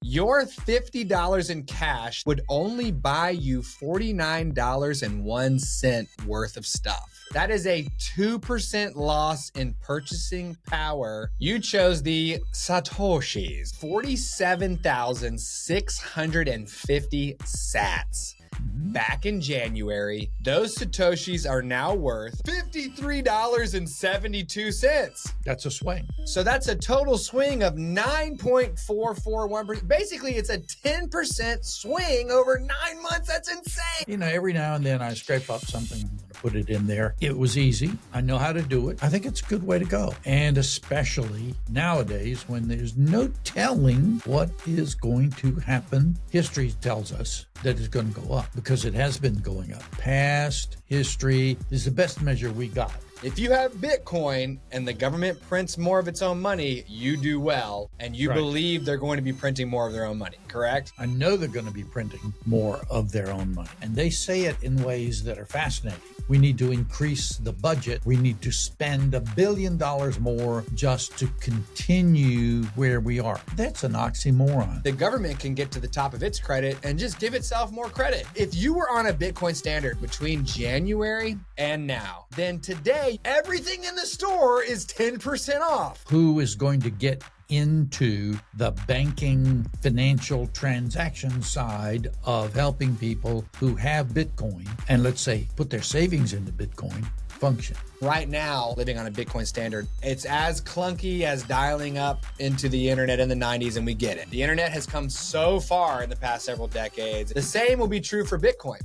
Your $50 in cash would only buy you $49.01 worth of stuff. That is a 2% loss in purchasing power. You chose the Satoshis, 47,650 sats. Back in January, those Satoshis are now worth $53.72. That's a swing. So that's a total swing of 9.441%. Basically, it's a 10% swing over 9 months. That's insane. You know, every now and then I scrape up something. I'm going to put it in there. It was easy. I know how to do it. I think it's a good way to go. And especially nowadays when there's no telling what is going to happen. History tells us that it's going to go up because it has been going up. Past history is the best measure we got. If you have Bitcoin and the government prints more of its own money, you do well, and you believe they're going to be printing more of their own money, correct? I know they're going to be printing more of their own money, and they say it in ways that are fascinating. We need to increase the budget. We need to spend $1 billion more just to continue where we are. That's an oxymoron. The government can get to the top of its credit and just give itself more credit. If you were on a Bitcoin standard between January and now, then today, everything in the store is 10% off. Who is going to get into the banking financial transaction side of helping people who have Bitcoin and, let's say, put their savings into Bitcoin function? Right now, living on a Bitcoin standard, it's as clunky as dialing up into the internet in the 90s, and we get it. The internet has come so far in the past several decades. The same will be true for Bitcoin.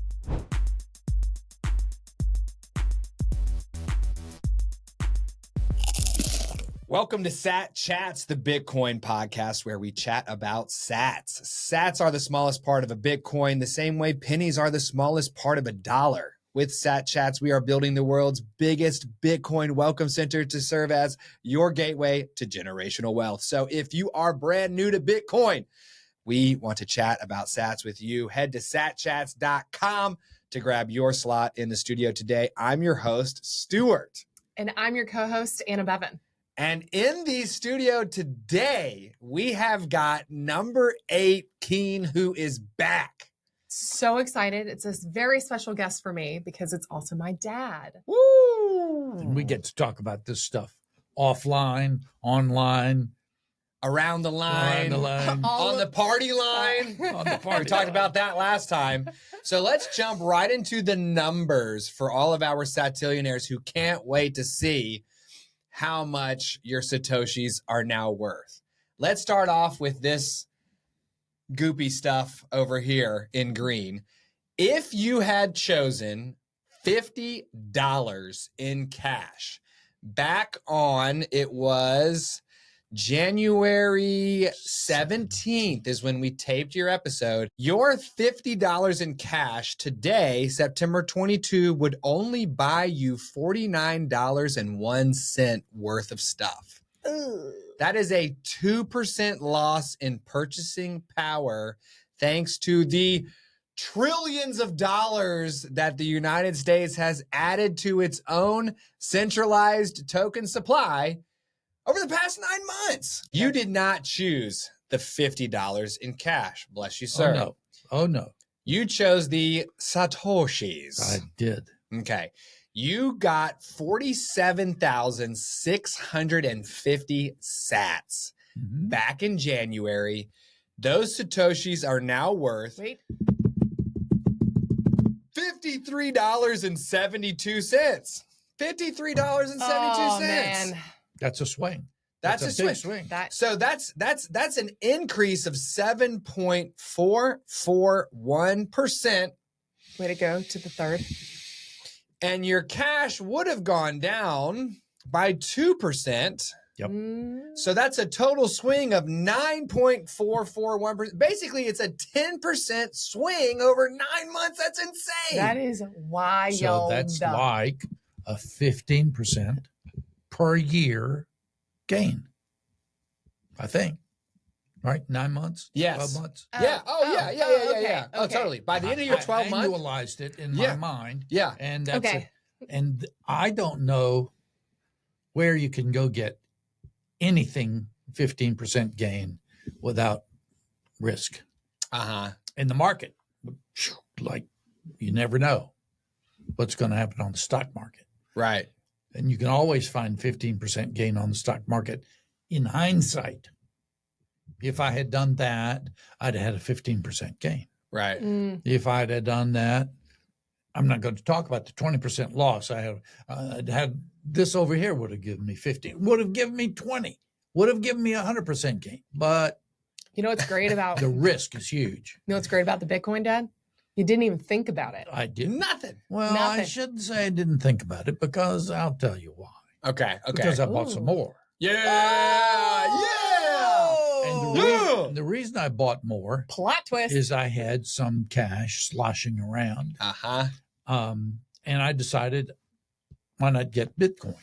Welcome to Sat Chats, the Bitcoin podcast where we chat about sats. Sats are the smallest part of a Bitcoin, the same way pennies are the smallest part of a dollar. With Sat Chats, we are building the world's biggest Bitcoin welcome center to serve as your gateway to generational wealth. So if you are brand new to Bitcoin, we want to chat about sats with you. Head to satchats.com to grab your slot in the studio today. I'm your host, Stuart. And I'm your co-host, Anna Bevan. And in the studio today, we have got number 8 Keen, who is back. So excited. It's a very special guest for me because it's also my dad. Woo! And we get to talk about this stuff offline, online, around the line, on the party line. On the party We talked about that last time. So let's jump right into the numbers for all of our Satillionaires who can't wait to see how much your Satoshis are now worth. Let's start off with this goopy stuff over here in green. If you had chosen $50 in cash back on, it was January 17th is when we taped your episode. Your $50 in cash today, September 22, would only buy you $49.01 worth of stuff. That is a 2% loss in purchasing power thanks to the trillions of dollars that the United States has added to its own centralized token supply over the past 9 months. You did not choose the $50 in cash. Bless you, sir. Oh, no. You chose the Satoshis. I did. Okay. You got 47,650 sats. Back in January. Those Satoshis are now worth $53.72. $53.72. Oh, man. That's a swing. That's a big swing. swing. So that's an increase of 7.441%. Way to go to the third. And your cash would have gone down by 2%. Yep. So that's a total swing of 9.441%. Basically, it's a 10% swing over 9 months. That's insane. That is wild. So that's like a 15% per year gain, I think. Right? 9 months? Yes. 12 months? Yeah. Okay. Oh, totally. By the end of your 12 months. I annualized it in my mind. Yeah. And that's it. And I don't know where you can go get anything 15% gain without risk Uh-huh. in the market. Like, you never know what's going to happen on the stock market. Right. And you can always find 15% gain on the stock market in hindsight. If I had done that, I'd have had a 15% gain. Right. If I'd have done that, I'm not going to talk about the 20% loss. I'd had this over here would have given me 15, would have given me 20, would have given me 100% gain. But You know what's great about the risk is huge. You know what's great about the Bitcoin, Dad? You didn't even think about it. I did Nothing. Well, I Nothing. shouldn't say I didn't think about it because I'll tell you why. Okay. Because I bought some more. Yeah. And the reason I bought more Plot twist. is I had some cash sloshing around. Uh-huh. And I decided, why not get Bitcoin?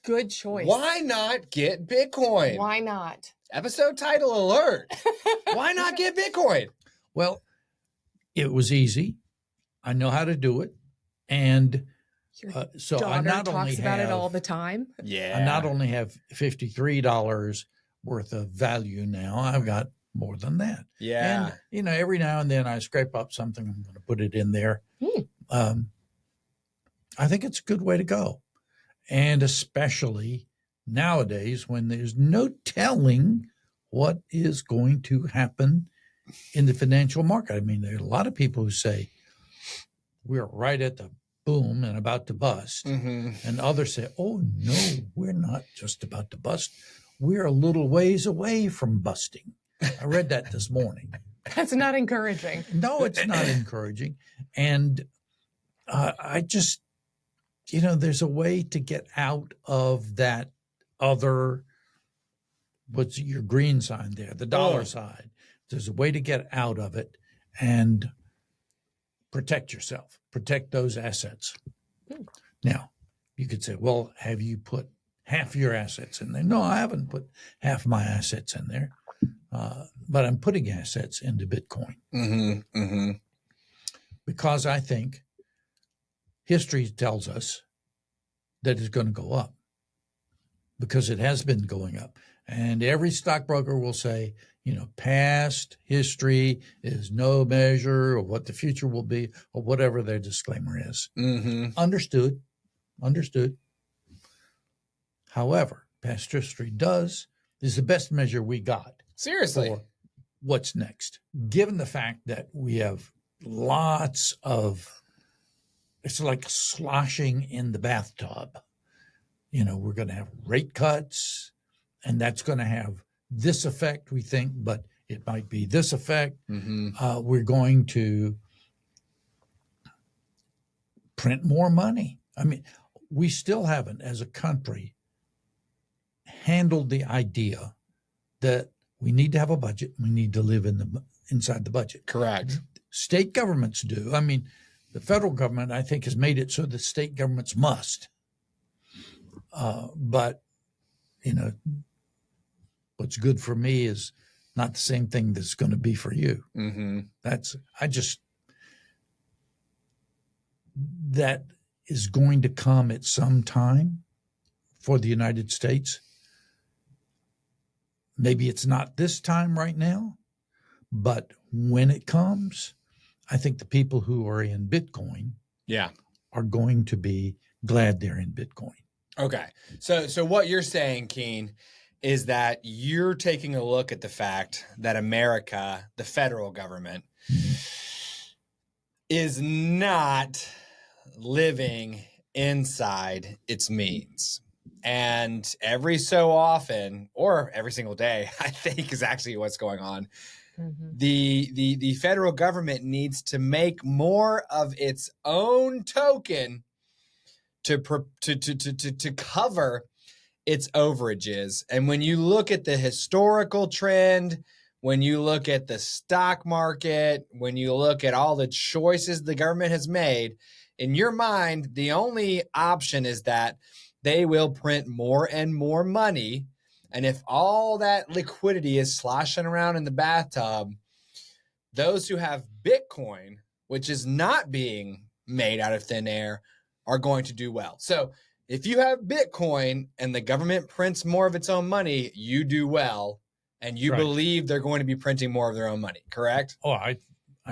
Good choice. Why not get Bitcoin? Why not? Episode title alert. Why not get Bitcoin? Well, it was easy. I know how to do it. And Your so I daughter not only talks about it have, all the time. Yeah. I not only have $53 worth of value now, I've got more than that. Yeah. And, every now and then I scrape up something, I'm going to put it in there. I think it's a good way to go. And especially nowadays when there's no telling what is going to happen in the financial market. I mean, there are a lot of people who say we're right at the boom and about to bust. Mm-hmm. And others say, oh, no, we're not just about to bust. We're a little ways away from busting. I read that this morning. That's not encouraging. No, it's not encouraging. And I just, there's a way to get out of that other, what's your green sign there, the dollar side. There's a way to get out of it and protect yourself, protect those assets. Now, you could say, well, have you put half your assets in there? No, I haven't put half my assets in there, but I'm putting assets into Bitcoin because I think history tells us that it's going to go up because it has been going up. And every stockbroker will say, past history is no measure of what the future will be or whatever their disclaimer is. Understood. However, past history is the best measure we got. Seriously. For what's next. Given the fact that we have lots of, it's like sloshing in the bathtub. We're going to have rate cuts, and that's going to have this effect, we think, but it might be this effect. We're going to print more money. I mean, we still haven't, as a country, handled the idea that we need to have a budget. We need to live inside the budget. Correct. State governments do. I mean, the federal government, I think, has made it so that state governments must. But, what's good for me is not the same thing that's going to be for you. That is going to come at some time for the United States. Maybe it's not this time right now, but when it comes, I think the people who are in Bitcoin are going to be glad they're in Bitcoin. Okay. So what you're saying, Keen, is that you're taking a look at the fact that America, the federal government, is not living inside its means. And every so often, or every single day, I think is actually what's going on. The federal government needs to make more of its own token to cover its overages. And when you look at the historical trend, when you look at the stock market, when you look at all the choices the government has made, in your mind, the only option is that they will print more and more money. And if all that liquidity is sloshing around in the bathtub, those who have Bitcoin, which is not being made out of thin air, are going to do well. So if you have Bitcoin and the government prints more of its own money, you do well. And you Right. believe they're going to be printing more of their own money, correct? Oh, I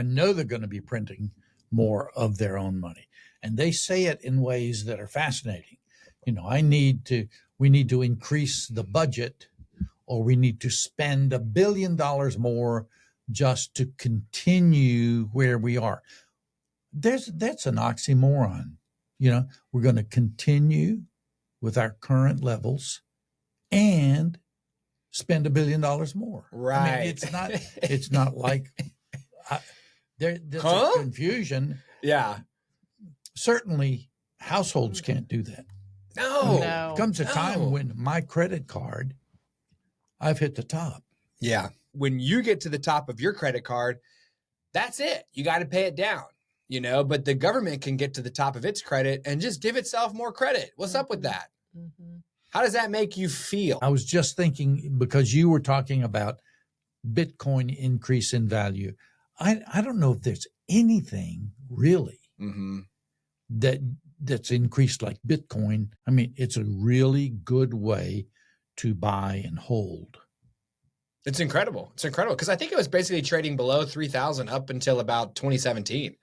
know they're going to be printing more of their own money. And they say it in ways that are fascinating. You know, we need to increase the budget, or we need to spend $1 billion more just to continue where we are. That's an oxymoron. You know, we're going to continue with our current levels and spend $1 billion more. Right. I mean, it's not like there's Huh? a confusion. Yeah. Certainly households can't do that. No. No. Comes a No. time when my credit card, I've hit the top. Yeah. When you get to the top of your credit card, that's it. You got to pay it down, you know, but the government can get to the top of its credit and just give itself more credit. What's up with that? Mhm. How does that make you feel? I was just thinking, because you were talking about Bitcoin increase in value. I don't know if there's anything really Mm-hmm. that's increased like Bitcoin. I mean, it's a really good way to buy and hold. It's incredible. It's incredible because I think it was basically trading below 3,000 up until about 2017.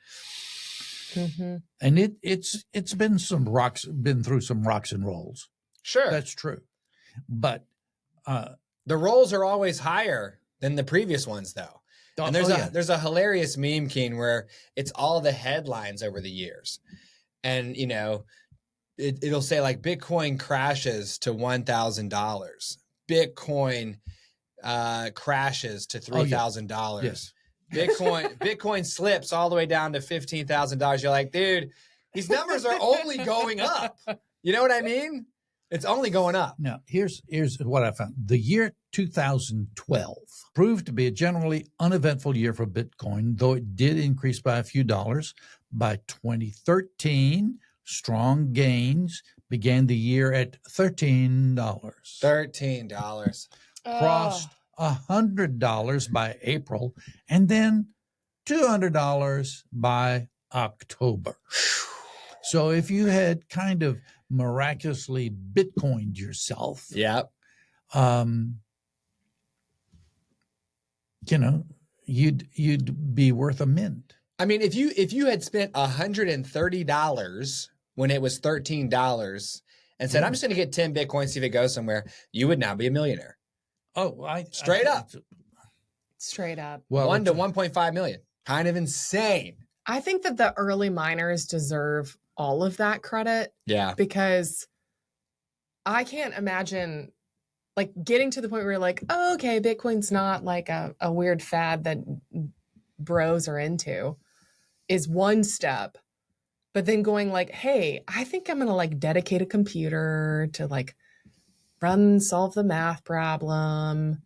Mhm. And it's been through some rocks and rolls. Sure. That's true. But The rolls are always higher than the previous ones, though. And there's a hilarious meme, Keen, where it's all the headlines over the years. And, you know, it'll say like Bitcoin crashes to $1,000. Bitcoin crashes to $3,000. Yes. Bitcoin slips all the way down to $15,000. You're like, dude, these numbers are only going up. You know what I mean? It's only going up. Now, here's what I found. The year 2012 proved to be a generally uneventful year for Bitcoin, though it did increase by a few dollars. By 2013, strong gains began the year at $13. $13. Crossed $100 by April, and then $200 by October. So if you had kind of miraculously Bitcoined yourself, Yep. You know, you'd be worth a mint. I mean, if you had spent $130 when it was $13 and said, I'm just going to get 10 Bitcoin, see if it goes somewhere, you would now be a millionaire. Oh, Straight up. Straight up. Well, 1 to 1.5 million. Kind of insane. I think that the early miners deserve all of that credit Yeah. because I can't imagine like getting to the point where you're like, oh, okay, Bitcoin's not like a weird fad that bros are into is one step. But then going like, hey, I think I'm going to like dedicate a computer to like solve the math problem.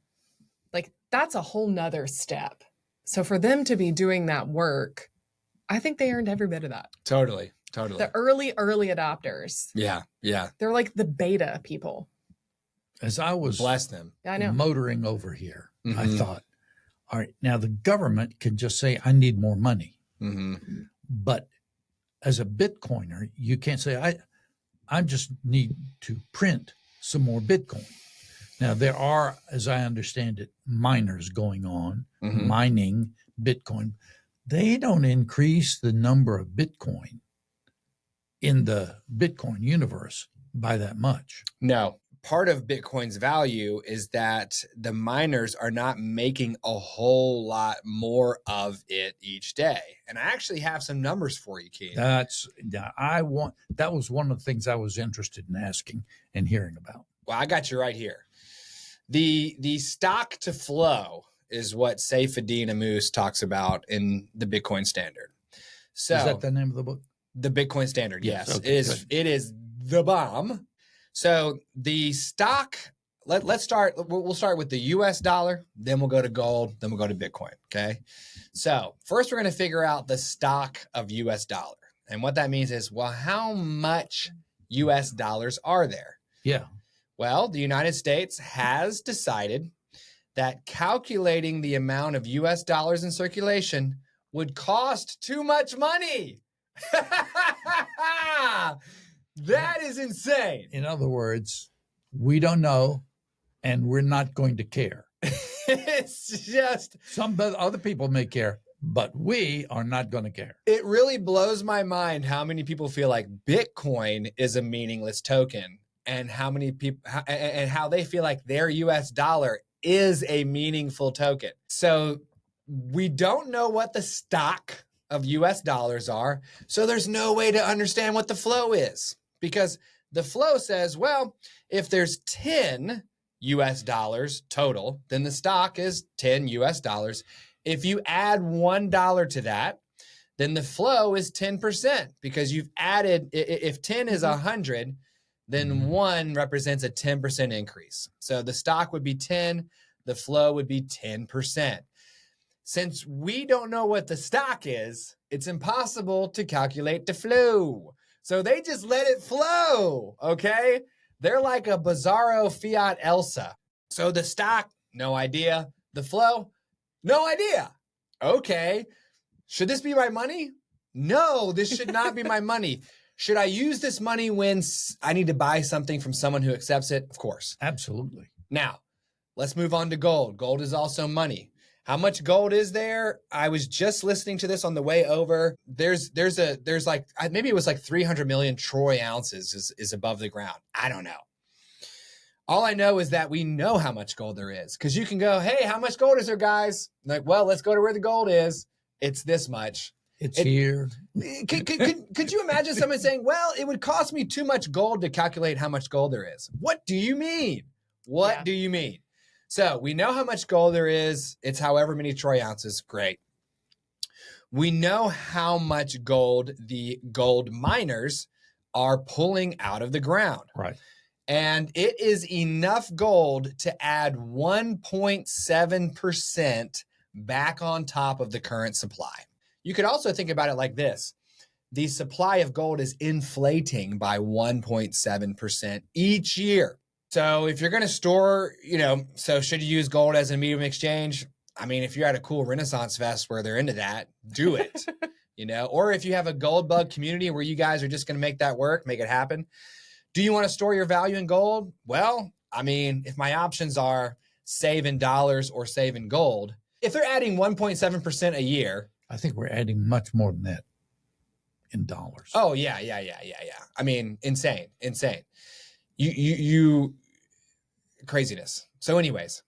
Like that's a whole nother step. So for them to be doing that work, I think they earned every bit of that. Totally. The early adopters. Yeah. Yeah. They're like the beta people. as I was Bless them. I know. motoring over here, I Mhm. thought, all right, now the government can just say, I need more money. Mm-hmm. But as a Bitcoiner, you can't say, I just need to print some more Bitcoin. Now, there are, as I understand it, miners going on, Mhm. mining Bitcoin. They don't increase the number of Bitcoin in the Bitcoin universe by that much. No. Part of Bitcoin's value is that the miners are not making a whole lot more of it each day. And I actually have some numbers for you, Keith. That was one of the things I was interested in asking and hearing about. Well, I got you right here. The stock to flow is what Saifedean Ammous talks about in the Bitcoin Standard. So Is that the name of the book? the Bitcoin Standard, yes. Yes, okay, it is the bomb. So the stock, let's start, we'll start with the US dollar, then we'll go to gold, then we'll go to Bitcoin, okay? So first we're going to figure out the stock of US dollar. And what that means is, well, how much US dollars are there? Yeah. Well, the United States has decided that calculating the amount of US dollars in circulation would cost too much money. That is insane. In other words, we don't know and we're not going to care. It's just, Some other people may care, but we are not going to care. it really blows my mind how many people feel like Bitcoin is a meaningless token, and how many people and how they feel like their US dollar is a meaningful token. So we don't know what the stock of US dollars are. So there's no way to understand what the flow is, because the flow says, well, if there's 10 US dollars total, then the stock is 10 US dollars. If you add $1 to that, then the flow is 10%, because you've added, if 10 is 100, then 1 represents a 10% increase. So the stock would be 10, the flow would be 10%. Since we don't know what the stock is, it's impossible to calculate the flow. So they just let it flow, okay? They're like a bizarro fiat Elsa. So the stock, no idea. The flow, no idea. Okay. Should this be my money? No, this should not be my money. Should I use this money when I need to buy something from someone who accepts it? Of course. Absolutely. Now, let's move on to gold. Gold is also money. How much gold is there? I was just listening to this on the way over. There's like, maybe it was like 300 million troy ounces is above the ground. I don't know. All I know is that we know how much gold there is, because you can go, hey, how much gold is there, guys? Like, well, let's go to where the gold is. It's this much. It's here. Could you imagine someone saying, well, it would cost me too much gold to calculate how much gold there is? What do you mean? What do you mean? So we know how much gold there is. It's however many troy ounces. Great. We know how much gold the gold miners are pulling out of the ground. Right. And it is enough gold to add 1.7% back on top of the current supply. You could also think about it like this. The supply of gold is inflating by 1.7% each year. So if you're going to store, so should you use gold as a medium of exchange? I mean, if you're at a cool Renaissance fest where they're into that, do it, or if you have a gold bug community where you guys are just going to make that work, make it happen. Do you want to store your value in gold? Well, I mean, if my options are save in dollars or save in gold, if they're adding 1.7% a year. I think we're adding much more than that in dollars. Oh, yeah. I mean, insane. You craziness. So anyways,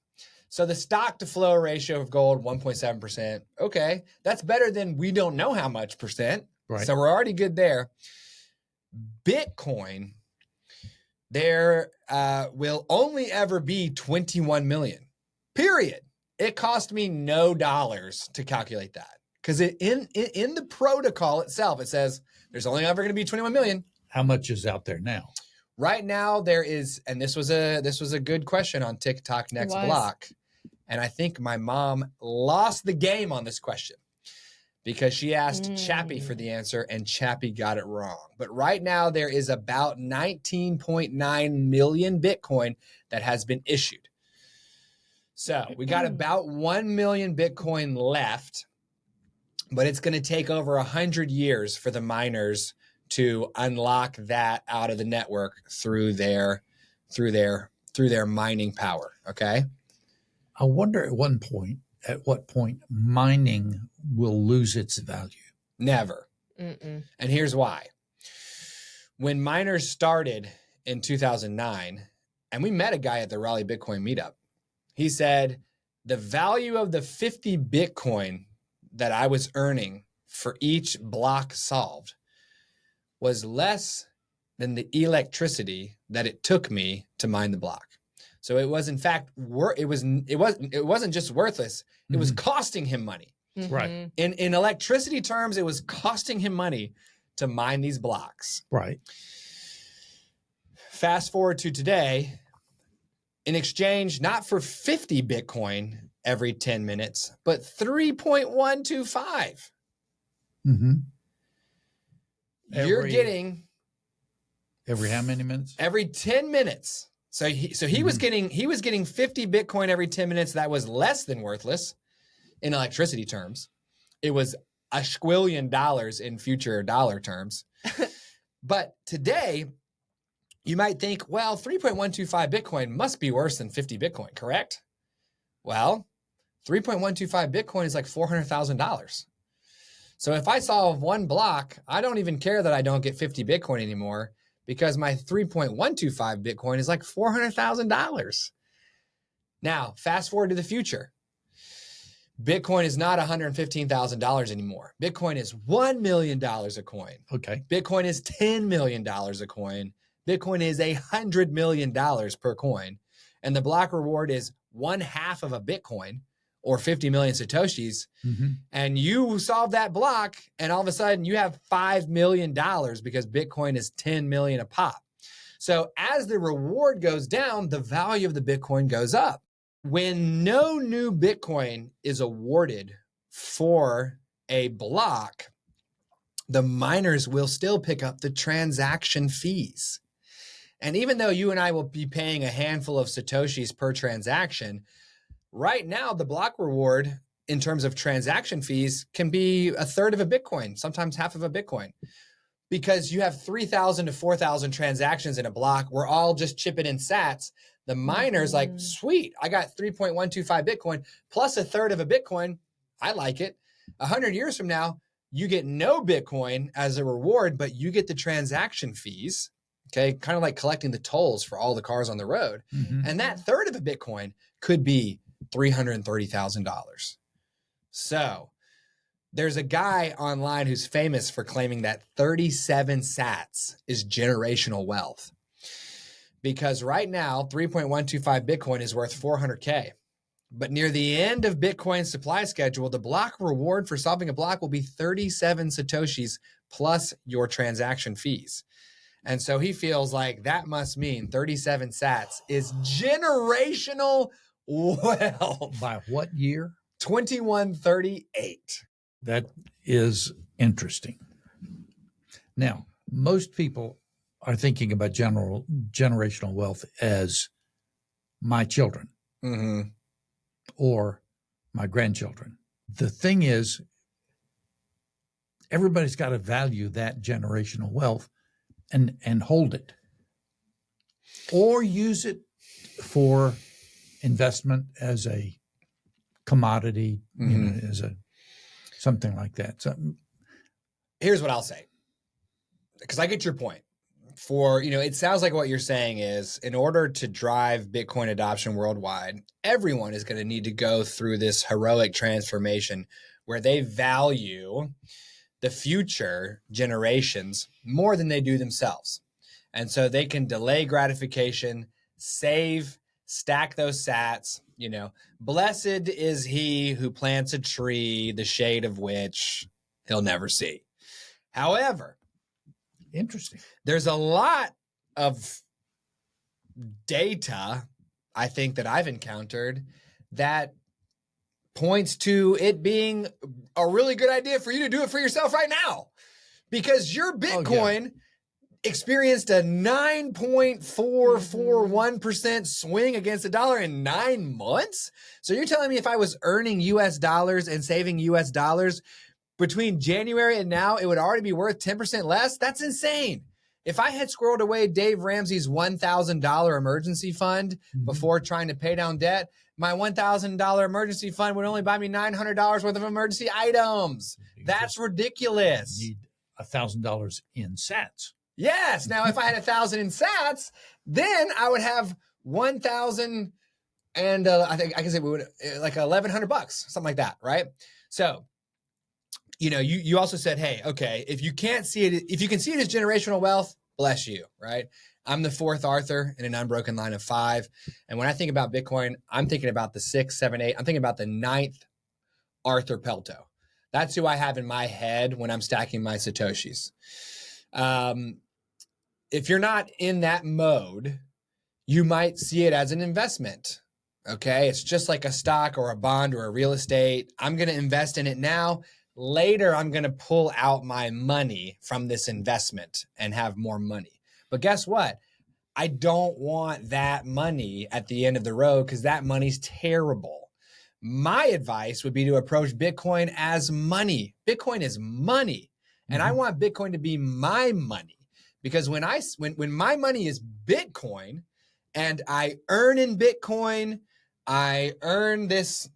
so the stock to flow ratio of gold, 1.7%. Okay. That's better than we don't know how much percent. Right. So we're already good there. Bitcoin, there will only ever be 21 million, period. It cost me no dollars to calculate that, because in the protocol itself, it says there's only ever going to be 21 million. How much is out there now? Right now there is, and this was a good question on TikTok Next Block, and I think my mom lost the game on this question because she asked Chappie for the answer and Chappie got it wrong. But right now there is about 19.9 million Bitcoin that has been issued. So we got about 1 million Bitcoin left, but it's going to take over 100 years for the miners to unlock that out of the network through their mining power. Okay. I wonder at what point mining will lose its value. Never. And here's why. When miners started in 2009, and we met a guy at the Raleigh Bitcoin meetup, he said the value of the 50 Bitcoin that I was earning for each block solved was less than the electricity that it took me to mine the block. So it was, in fact, it wasn't just worthless. It was costing him money. Right. In electricity terms, it was costing him money to mine these blocks. Right. Fast forward to today, in exchange, not for 50 Bitcoin every 10 minutes, but 3.125. You're getting every how many minutes? Every 10 minutes. So he was getting 50 Bitcoin every 10 minutes. That was less than worthless in electricity terms. It was $1 squillion in future dollar terms. But today, you might think, well, 3.125 Bitcoin must be worse than 50 Bitcoin, correct? Well, 3.125 Bitcoin is like $400,000. So if I solve one block, I don't even care that I don't get 50 Bitcoin anymore because my 3.125 Bitcoin is like $400,000. Now, fast forward to the future. Bitcoin is not $115,000 anymore. Bitcoin is $1 million a coin. Okay. Bitcoin is $10 million a coin. Bitcoin is $100 million per coin. And the block reward is 1/2 of a Bitcoin or 50 million Satoshis. And you solve that block and all of a sudden you have $5 million because Bitcoin is 10 million a pop. So as the reward goes down, the value of the Bitcoin goes up. When no new Bitcoin is awarded for a block, the miners will still pick up the transaction fees. And even though you and I will be paying a handful of Satoshis per transaction, right now the block reward in terms of transaction fees can be 1/3 of a Bitcoin, sometimes half of a Bitcoin. Because you have 3,000 to 4,000 transactions in a block, we're all just chipping in sats. The miner's like, sweet, I got 3.125 Bitcoin plus 1/3 of a Bitcoin. I like it. 100 years from now, you get no Bitcoin as a reward, but you get the transaction fees, okay? Kind of like collecting the tolls for all the cars on the road. And that 1/3 of a Bitcoin could be $330,000. So there's a guy online who's famous for claiming that 37 sats is generational wealth. Because right now, 3.125 Bitcoin is worth 400K. But near the end of Bitcoin's supply schedule, the block reward for solving a block will be 37 Satoshis plus your transaction fees. And so he feels like that must mean 37 sats is generational wealth. By what year? 2138. That is interesting. Now, most people are thinking about generational wealth as my children or my grandchildren. The thing is, everybody's got to value that generational wealth and hold it or use it for investment as a commodity, you know, as a something like that. So, here's what I'll say, because I get your point. It sounds like what you're saying is in order to drive Bitcoin adoption worldwide, everyone is going to need to go through this heroic transformation where they value the future generations more than they do themselves. And so they can delay gratification, save, stack those sats. Blessed is he who plants a tree, the shade of which he'll never see. However, interesting. There's a lot of data, I think, that I've encountered that points to it being a really good idea for you to do it for yourself right now. Because your Bitcoin experienced a 9.441% swing against the dollar in 9 months. So you're telling me if I was earning US dollars and saving US dollars between January and now, it would already be worth 10% less? That's insane. If I had squirreled away Dave Ramsey's $1,000 emergency fund before trying to pay down debt, my $1,000 emergency fund would only buy me $900 worth of emergency items. That's ridiculous. You need $1,000 in sats. Yes. Now, if I had 1,000 in sats, then I would have 1,000 and I guess it would like $1,100, something like that, right? So, you also said, hey, okay, if you can see it as generational wealth, bless you, right? I'm the fourth Arthur in an unbroken line of 5. And when I think about Bitcoin, I'm thinking about the 6, 7, 8. I'm thinking about the 9th Arthur Pelto. That's who I have in my head when I'm stacking my Satoshis. If you're not in that mode, you might see it as an investment. Okay. It's just like a stock or a bond or a real estate. I'm going to invest in it now. Later, I'm going to pull out my money from this investment and have more money. But guess what? I don't want that money at the end of the road because that money's terrible. My advice would be to approach Bitcoin as money. Bitcoin is money. And I want Bitcoin to be my money. Because when my money is Bitcoin and I earn in Bitcoin, I earn this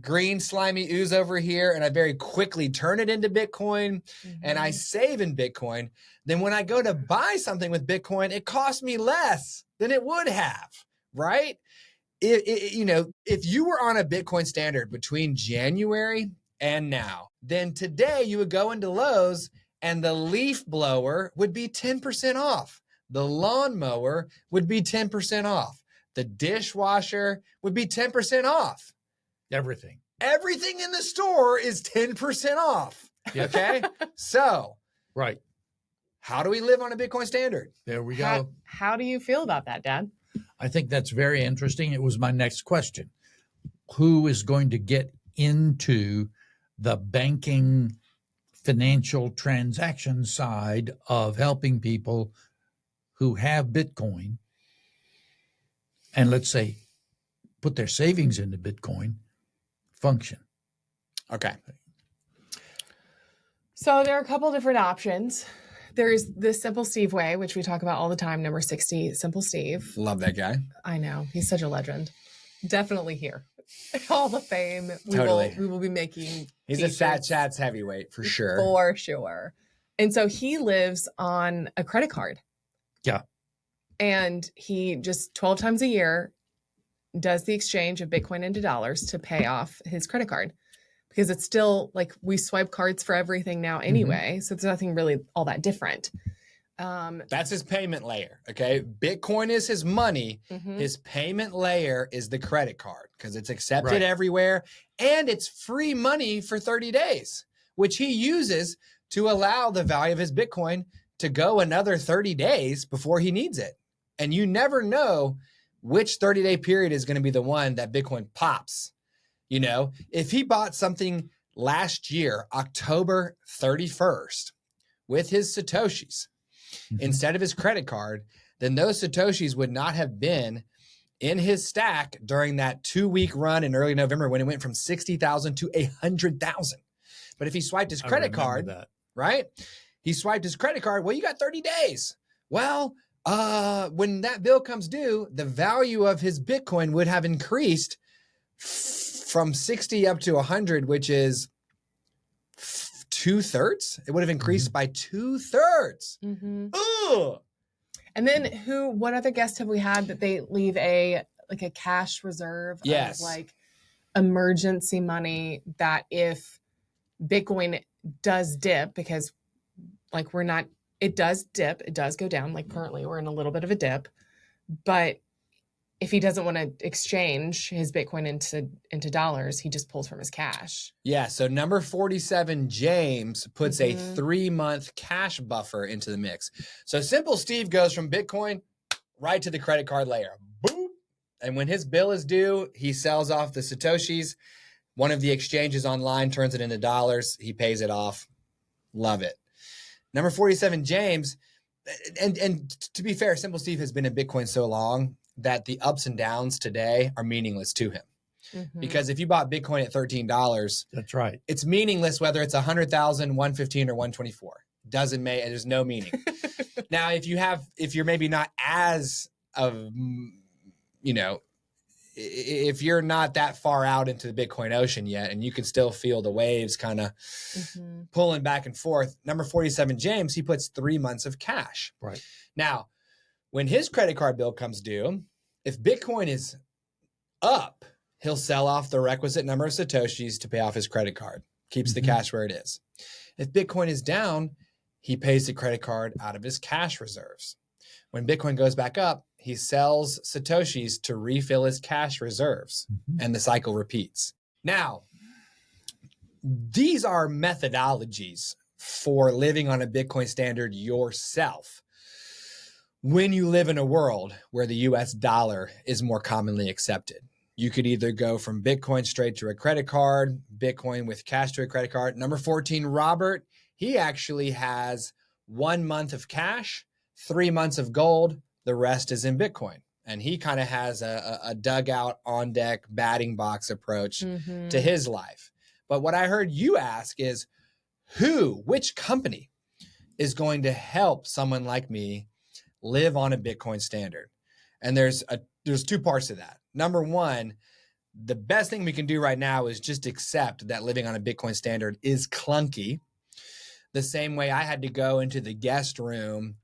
green slimy ooze over here, and I very quickly turn it into Bitcoin, and I save in Bitcoin. Then when I go to buy something with Bitcoin, it costs me less than it would have, right? If you were on a Bitcoin standard between January and now, then today you would go into Lowe's and the leaf blower would be 10% off. The lawnmower would be 10% off. The dishwasher would be 10% off. Everything. Everything in the store is 10% off. Okay. So, right. How do we live on a Bitcoin standard? There we go. How do you feel about that, Dad? I think that's very interesting. It was my next question. Who is going to get into the banking financial transaction side of helping people who have Bitcoin and, let's say, put their savings into Bitcoin function? Okay. So there are a couple different options. There's the Simple Steve way, which we talk about all the time, number 60, Simple Steve. Love that guy. I know. He's such a legend. Definitely here. All the fame. Totally. We will be making He's a Sat Chats heavyweight for sure. For sure. And so he lives on a credit card. Yeah. And he just 12 times a year does the exchange of Bitcoin into dollars to pay off his credit card. Because it's still like we swipe cards for everything now anyway. So it's nothing really all that different. That's his payment layer. Okay. Bitcoin is his money. His payment layer is the credit card because it's accepted everywhere and it's free money for 30 days, which he uses to allow the value of his Bitcoin to go another 30 days before he needs it. And you never know which 30-day period is going to be the one that Bitcoin pops. You know, if he bought something last year, October 31st, with his Satoshis instead of his credit card, then those Satoshis would not have been in his stack during that 2-week run in early November when it went from 60,000 to 100,000. But if he swiped his credit card, right? He swiped his credit card. Well, you got 30 days. Well, when that bill comes due, the value of his Bitcoin would have increased from 60 up to 100, which is 2/3. It would have increased by 2/3. And then what other guests have we had that they leave a cash reserve of like emergency money that if Bitcoin does dip, because like it does dip, it does go down. Like currently we're in a little bit of a dip, but if he doesn't want to exchange his Bitcoin into dollars, he just pulls from his cash. Yeah. So number 47, James, puts a 3-month cash buffer into the mix. So Simple Steve goes from Bitcoin right to the credit card layer. Boom. And when his bill is due, he sells off the Satoshis. One of the exchanges online turns it into dollars. He pays it off. Love it. Number 47, James. And to be fair, Simple Steve has been in Bitcoin so long that the ups and downs today are meaningless to him. Because if you bought Bitcoin at $13, that's right. It's meaningless whether it's 100,000, 115, or 124. Doesn't make, there's no meaning. Now, if you're maybe not as if you're not that far out into the Bitcoin ocean yet, and you can still feel the waves kind of pulling back and forth, number 47, James, he puts 3 months of cash. Right. Now, when his credit card bill comes due, if Bitcoin is up, he'll sell off the requisite number of Satoshis to pay off his credit card, keeps the cash where it is. If Bitcoin is down, he pays the credit card out of his cash reserves. When Bitcoin goes back up, he sells Satoshis to refill his cash reserves, and the cycle repeats. Now, these are methodologies for living on a Bitcoin standard yourself. When you live in a world where the US dollar is more commonly accepted, you could either go from Bitcoin straight to a credit card, Bitcoin with cash to a credit card. Number 14, Robert, he actually has 1 month of cash, 3 months of gold. The rest is in Bitcoin. And he kind of has a dugout on deck batting box approach to his life. But what I heard you ask is which company is going to help someone like me live on a Bitcoin standard? And there's 2 parts to that. Number one, the best thing we can do right now is just accept that living on a Bitcoin standard is clunky. The same way I had to go into the guest room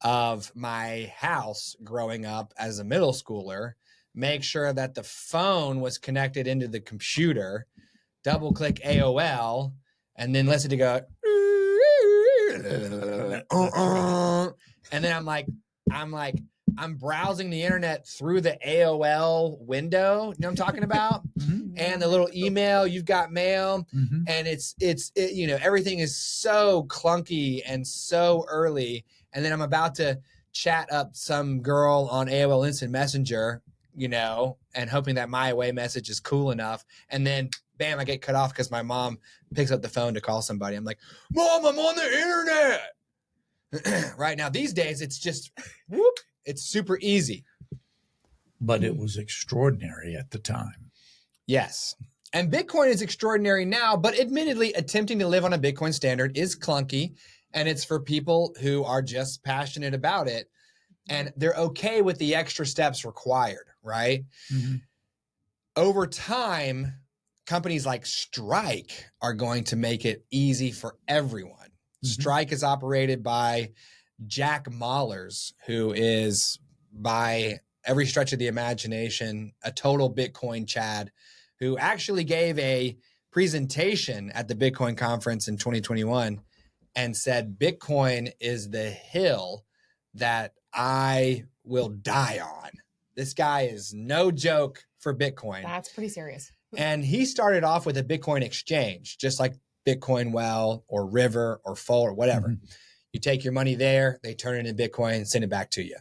of my house growing up as a middle schooler, make sure that the phone was connected into the computer, double click AOL, and then listen to go, and then I'm browsing the internet through the AOL window. You know what I'm talking about? And the little email, you've got mail, and it's everything is so clunky and so early. And then I'm about to chat up some girl on AOL Instant Messenger, and hoping that my away message is cool enough. And then bam, I get cut off because my mom picks up the phone to call somebody. I'm like, Mom, I'm on the internet. Right now, these days, it's just, whoop, it's super easy. But it was extraordinary at the time. Yes. And Bitcoin is extraordinary now, but admittedly, attempting to live on a Bitcoin standard is clunky, and it's for people who are just passionate about it, and they're okay with the extra steps required, right? Over time, companies like Strike are going to make it easy for everyone. Strike is operated by Jack Mallers, who is, by every stretch of the imagination, a total Bitcoin Chad, who actually gave a presentation at the Bitcoin conference in 2021 and said, Bitcoin is the hill that I will die on. This guy is no joke for Bitcoin. That's pretty serious. And he started off with a Bitcoin exchange, just like Bitcoin Well or River or Fold or whatever. You take your money there, they turn it into Bitcoin and send it back to you.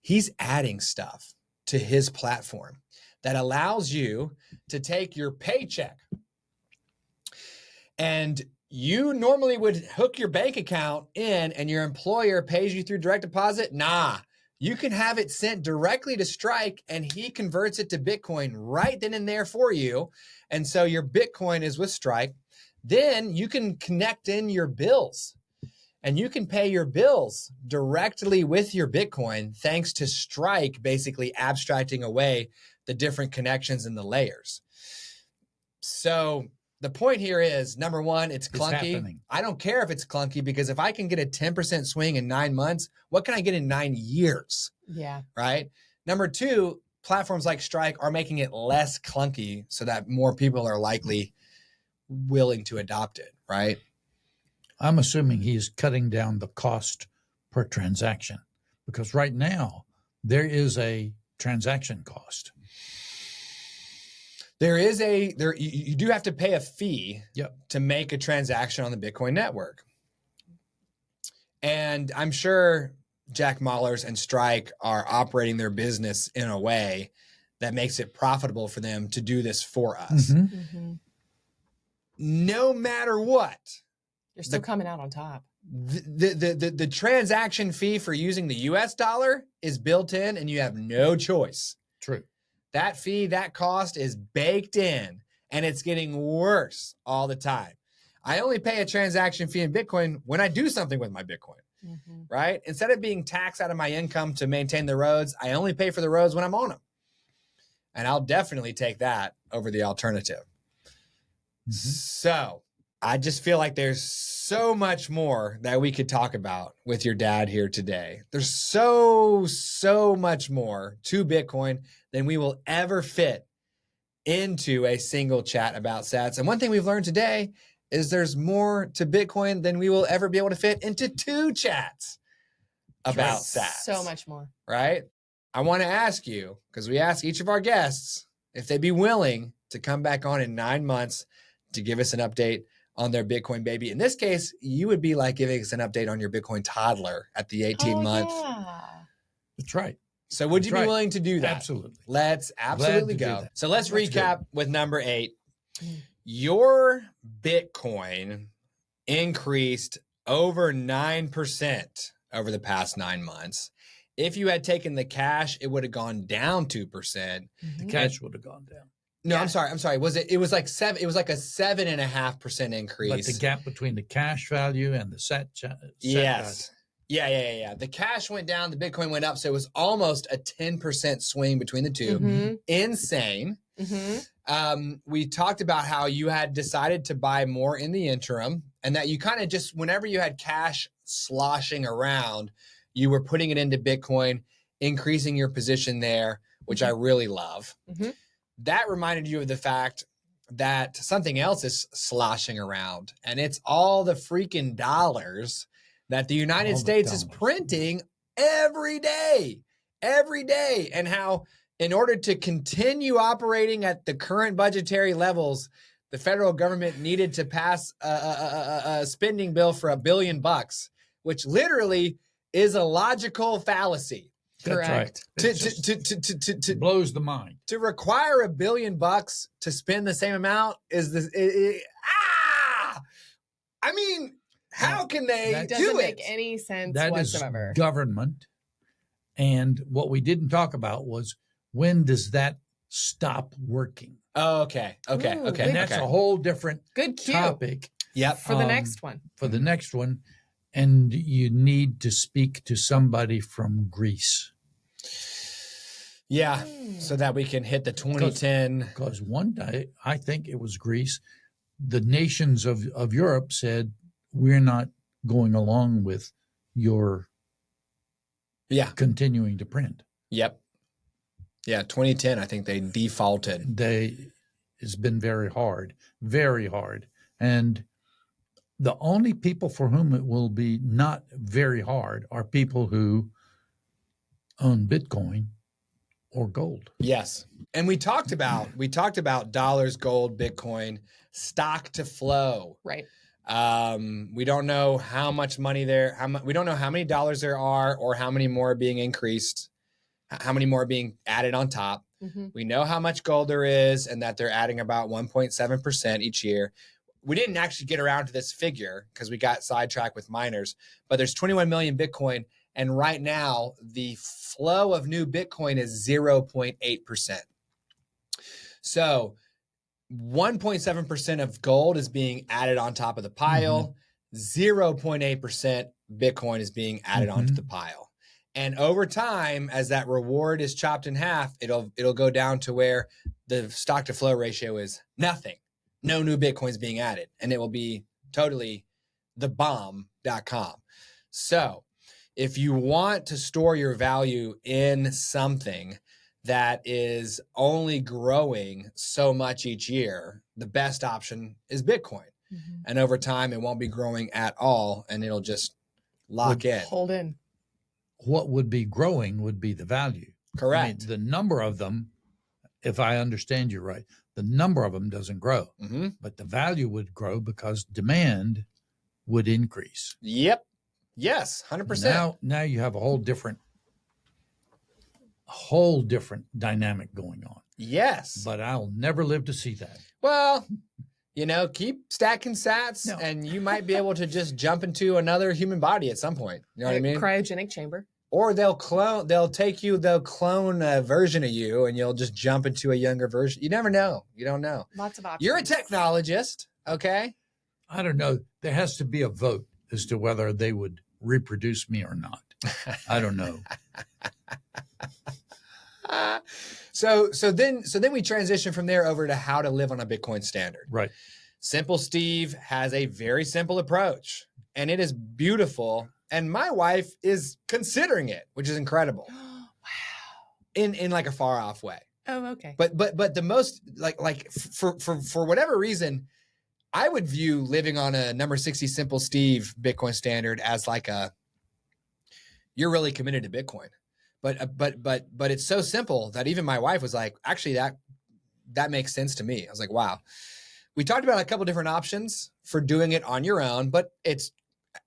He's adding stuff to his platform that allows you to take your paycheck, and you normally would hook your bank account in and your employer pays you through direct deposit. Nah, you can have it sent directly to Strike and he converts it to Bitcoin right then and there for you. And so your Bitcoin is with Strike. Then you can connect in your bills and you can pay your bills directly with your Bitcoin, thanks to Strike basically abstracting away the different connections and the layers. So the point here is, number one, it's clunky. I don't care if it's clunky, because if I can get a 10% swing in 9 months, what can I get in 9 years? Yeah. Right. Number two, platforms like Strike are making it less clunky so that more people are likely willing to adopt it. Right. I'm assuming he's cutting down the cost per transaction, because right now there is a transaction cost. You do have to pay a fee to make a transaction on the Bitcoin network. And I'm sure Jack Mallers and Strike are operating their business in a way that makes it profitable for them to do this for us. No matter what, you're still coming out on top. The transaction fee for using the US dollar is built in, and you have no choice. True. That fee, that cost is baked in, and it's getting worse all the time. I only pay a transaction fee in Bitcoin when I do something with my Bitcoin, right? Instead of being taxed out of my income to maintain the roads, I only pay for the roads when I'm on them. And I'll definitely take that over the alternative. So I just feel like there's so much more that we could talk about with your dad here today. There's so much more to Bitcoin than we will ever fit into a single chat about sats. And one thing we've learned today is there's more to Bitcoin than we will ever be able to fit into 2 chats about sats. So much more. Right? I want to ask you, because we ask each of our guests if they'd be willing to come back on in 9 months to give us an update on their Bitcoin baby. In this case, you would be like giving us an update on your Bitcoin toddler at the 18-month. Yeah. That's right. So would you be willing to do that? Absolutely. Let's absolutely go. So let's recap with number 8. Your Bitcoin increased over 9% over the past 9 months. If you had taken the cash, it would have gone down 2%. The cash would have gone down. No, yeah. I'm sorry. It was like a 7.5% increase. But the gap between the cash value and the set yes. Value. Yeah. The cash went down, the Bitcoin went up. So it was almost a 10% swing between the two. Insane. We talked about how you had decided to buy more in the interim and that you kind of just, whenever you had cash sloshing around, you were putting it into Bitcoin, increasing your position there, which I really love. That reminded you of the fact that something else is sloshing around, and it's all the freaking dollars that the United States is printing every day, and how in order to continue operating at the current budgetary levels, the federal government needed to pass a spending bill for $1 billion, which literally is a logical fallacy. Correct. It blows the mind. To require $1 billion to spend the same amount is this. I mean, how can they do it? Doesn't make any sense whatsoever. Is government. And what we didn't talk about was, when does that stop working? Oh, okay. And that's a whole different topic. Yep. For the next one. And you need to speak to somebody from Greece. Yeah, so that we can hit the 2010. Because one day, I think it was Greece, the nations of Europe said, we're not going along with your continuing to print. Yep. Yeah, 2010, I think they defaulted. It's been very hard. And the only people for whom it will be not very hard are people who own Bitcoin or gold. Yes. And we talked about dollars, gold, Bitcoin, stock to flow. Right. We don't know how much money we don't know how many dollars there are or how many more are being increased, how many more are being added on top. We know how much gold there is and that they're adding about 1.7% each year. We didn't actually get around to this figure because we got sidetracked with miners, but there's 21 million Bitcoin. And right now the flow of new Bitcoin is 0.8%. So 1.7% of gold is being added on top of the pile. 0.8% Bitcoin is being added onto the pile. And over time, as that reward is chopped in half, it'll go down to where the stock to flow ratio is nothing. No new Bitcoins being added. And it will be totally thebomb.com. So if you want to store your value in something that is only growing so much each year, the best option is Bitcoin. And over time, it won't be growing at all, and it'll just lock in. Hold in. What would be growing would be the value. Correct. I mean, the number of them, if I understand you right, the number of them doesn't grow, but the value would grow because demand would increase. Yep. Yes, 100%. Now you have a whole different dynamic going on. Yes. But I'll never live to see that. Well, keep stacking sats and you might be able to just jump into another human body at some point. You know what I mean? Cryogenic chamber. Or they'll clone a version of you and you'll just jump into a younger version. You never know. You don't know. Lots of options. You're a technologist, okay? I don't know. There has to be a vote as to whether they would reproduce me or not. I don't know. So then we transition from there over to how to live on a Bitcoin standard. Right. Simple Steve has a very simple approach, and it is beautiful. And my wife is considering it, which is incredible. Wow. In like a far off way. Oh, okay. But the most like for whatever reason, I would view living on a number 60 Simple Steve Bitcoin standard as like you're really committed to Bitcoin. But it's so simple that even my wife was like, actually that makes sense to me. I was like, wow. We talked about a couple different options for doing it on your own, but it's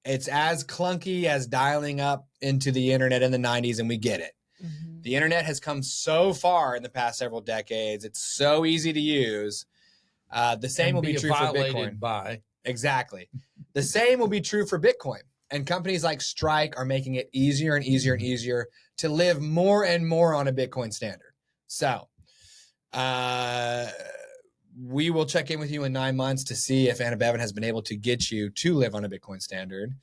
as clunky as dialing up into the internet in the 90s, and we get it. The internet has come so far in the past several decades. It's so easy to use. The same will be true for Bitcoin. Exactly. The same will be true for Bitcoin. And companies like Strike are making it easier and easier and easier to live more and more on a Bitcoin standard. So we will check in with you in 9 months to see if Anna Bevan has been able to get you to live on a Bitcoin standard.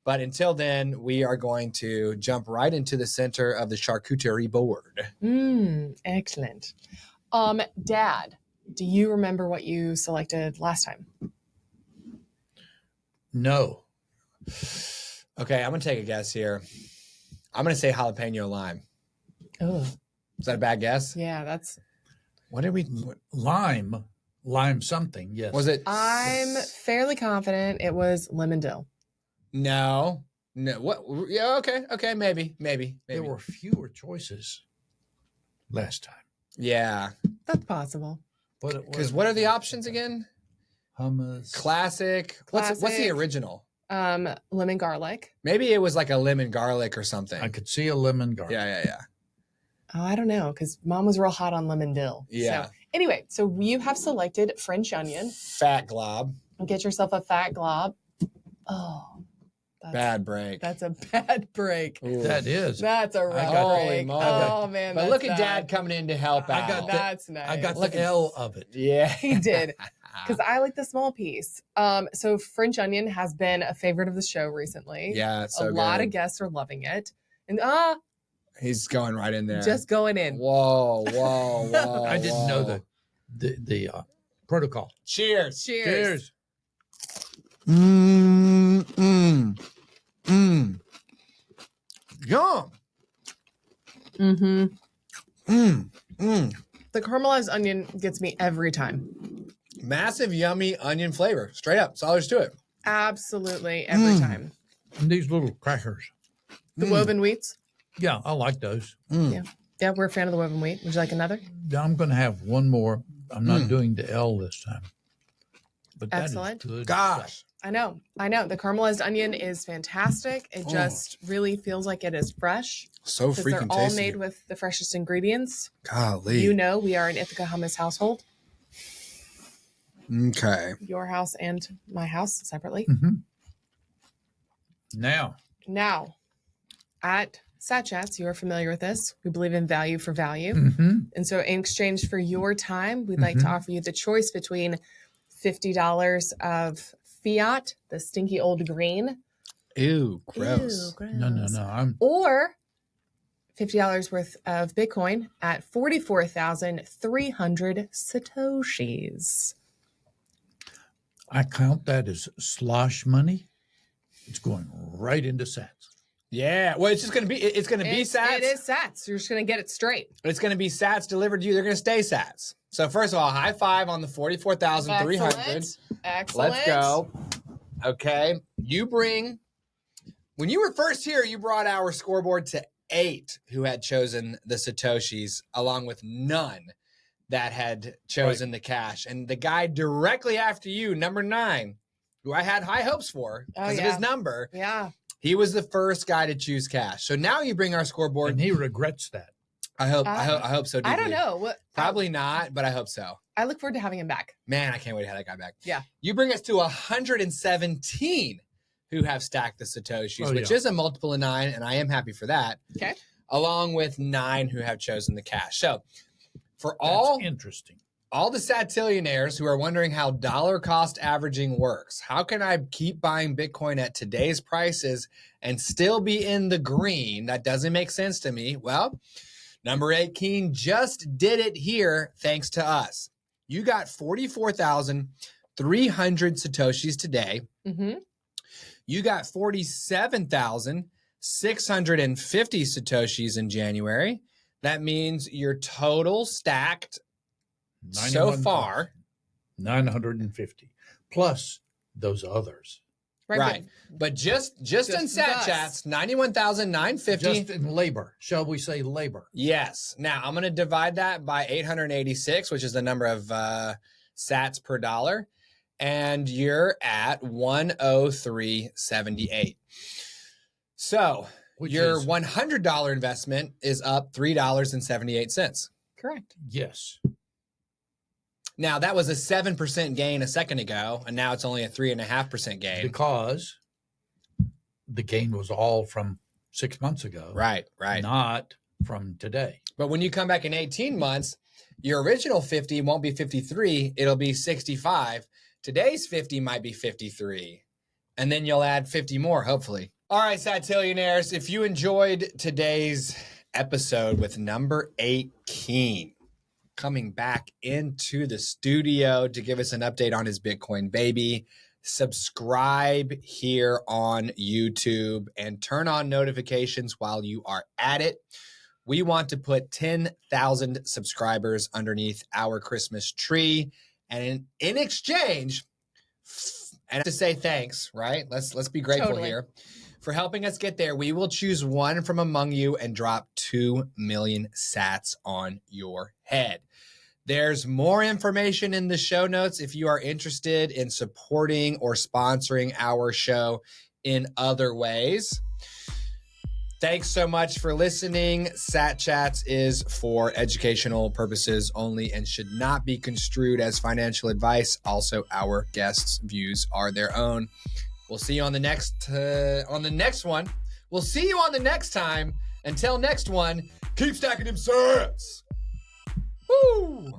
But until then, we are going to jump right into the center of the charcuterie board. Excellent. Dad, do you remember what you selected last time? No. Okay, I'm gonna take a guess here. I'm gonna say jalapeno lime. Oh, Is that a bad guess? yeah, that's. What did we? Lime something, yes. Was it? I'm fairly confident it was lemon dill. No. What? Yeah. Okay. Maybe. There were fewer choices last time. Yeah. That's possible. Because what are the options again? Hummus. Classic. What's the Classic. original? Lemon garlic. Maybe it was like a lemon garlic or something. I could see a lemon garlic. Yeah. Oh, I don't know, because Mom was real hot on lemon dill. Yeah. So, anyway, so you have selected French onion. Fat glob. Get yourself a fat glob. Oh, Bad break. That's a bad break. Ooh. That is. That's a rough Holy break. moly. Oh man, But that's look at bad. Dad coming in to help I out. got That's nice. I got Look the at- L of it. Yeah. He did. Because I like the small piece. So French onion has been a favorite of the show recently. Yeah, it's so a lot good. of guests are loving it. And He's going right in there. just going in. Whoa. I didn't know the protocol. Cheers. Cheers. Yum. Mm-hmm. The The caramelized onion gets me every time. massive, yummy onion flavor. Straight up. That's all there's to it. Absolutely every time. And these little crackers. The woven wheats. Yeah, I like those. Yeah, we're a fan of the woven wheat. Would you like another? I'm going to have one more. I'm not doing the L this time. But that Excellent. is good. Gosh. I know. The caramelized onion is fantastic. It just really feels like it is fresh. So Because they're freaking all tasty. made with the freshest ingredients. Golly. You know, we are an Ithaca hummus household. Okay. Your house and my house separately. Now, at Sat Chats, you are familiar with this. We believe in value for value. And so in exchange for your time, we'd like to offer you the choice between $50 of fiat, the stinky old green. Ew, gross. Ew, no. gross. Or $50 worth of Bitcoin at 44,300 Satoshis. I count that as slosh money. It's going right into sats. Yeah. Well, it's just going to be, it's going to be sats. It is sats. You're just going to get it straight. It's going to be sats delivered to you. They're going to stay sats. So first of all, high five on the 44,300. Excellent. Let's go. Okay. When you were first here, you brought our scoreboard to 8 who had chosen the Satoshis, along with none that had chosen the cash. And the guy directly after you, number 9, who I had high hopes for because of his number. Yeah. He was the first guy to choose cash. So now you bring our scoreboard. And he regrets that. I hope so. Deeply. I don't know. Probably not, but I hope so. I look forward to having him back. Man, I can't wait to have that guy back. Yeah. You bring us to 117 who have stacked the Satoshis, which is a multiple of 9, and I am happy for that. Okay. Along with 9 who have chosen the cash. So for That's interesting. all the Satillionaires who are wondering how dollar cost averaging works, how can I keep buying Bitcoin at today's prices and still be in the green? That doesn't make sense to me. Well, number 8 King just did it here thanks to us. You got 44,300 Satoshis today. Mm-hmm. You got 47,650 Satoshis in January. That means your total stacked so far 950 plus those others. Right. But just in Sat Chats, 91,950. Just in labor. Shall we say labor? Yes. Now I'm going to divide that by 886, which is the number of sats per dollar. And you're at 103.78. So your $100 investment is up $3.78. Correct. Yes. Now that was a 7% gain a second ago, and now it's only a 3.5% gain. Because the gain was all from 6 months ago. Right. Not from today. But when you come back in 18 months, your original 50 won't be 53, it'll be 65. Today's 50 might be 53. And then you'll add 50 more, hopefully. All right, Satillionaires, if you enjoyed today's episode with number 8 Keen, coming back into the studio to give us an update on his Bitcoin baby. Subscribe here on YouTube and turn on notifications while you are at it. We want to put 10,000 subscribers underneath our Christmas tree. And in exchange, and to say thanks, right? Let's be grateful here. For helping us get there, we will choose one from among you and drop 2 million sats on your head. There's more information in the show notes if you are interested in supporting or sponsoring our show in other ways. Thanks so much for listening. Sat Chats is for educational purposes only and should not be construed as financial advice. Also, our guests' views are their own. We'll see you on the next one. We'll see you on the next time. Until next one, keep stacking them sats. Woo!